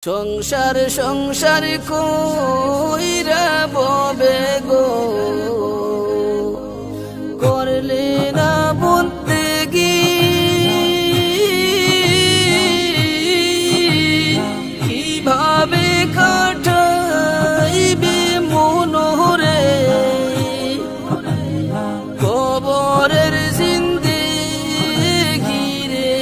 সংসার সংসার কইরা ববে গো করলে না বলতে কিভাবে কাটাইবে মনোরে কবরের জিন্দেগি রে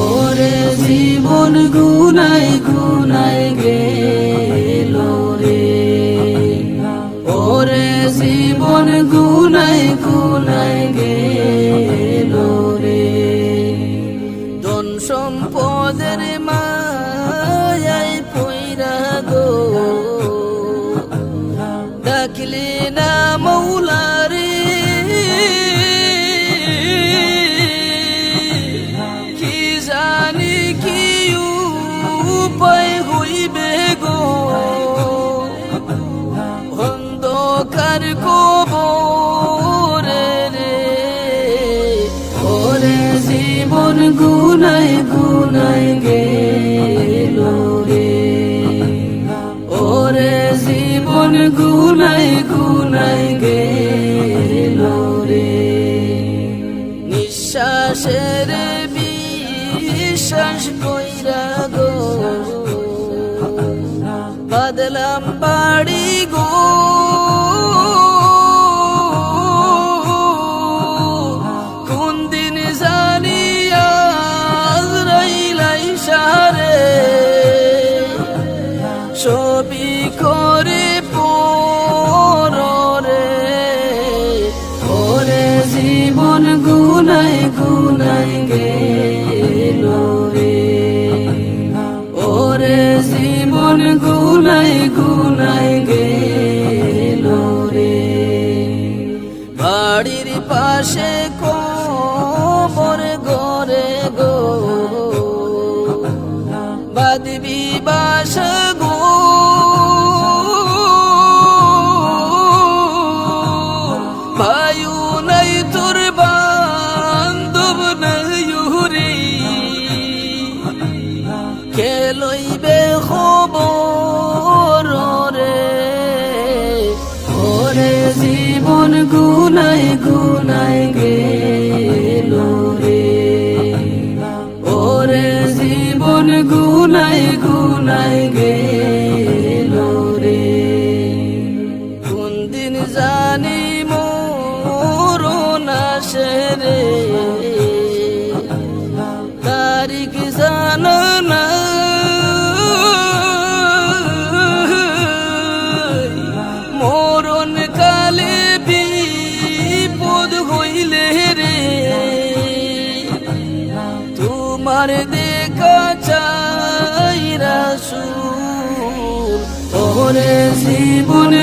ওরে জীবন গুনাই গুনাই গেল রে ওরে জীবন গুনাই গুনাই গেল রে ধন সম্পদের মায়ায় পইরা গো ডাকলে না মৌলা রে কি জানি কি উপায় হইবে গো অন্ধকার কবরে রে ওরে জীবন গুনাই গুনাই গেল রে ওরে জীবন গুনাই গুনাই গেল রে নিঃশ্বাসের বিশ্বাস কইরা গো বাদলাম বাড়ি গো কোন দিন জানি আজরাইলাই সারে ছবি করে পরে ওরে জীবন গুনাই গুনাই গেল রে ওরে জীবন গুনাই গুনাই গেল রে বাড়ির পাশে কবর গরে গো বাদবি বাস গো ভায়ু নাই তোর বান্ধব নাই রে কে লইবে খবর রে ওরে জীবন গুনাই গুনাই গেল রে ওরে জীবন গুনাই গুনাই গেল রে কোন দিন জানি মরণ আসে রে তারিখ জানা না মরণ কালে বিপদ হইলে রে তোমার দেখা চাই রাসূল ওরে জীবন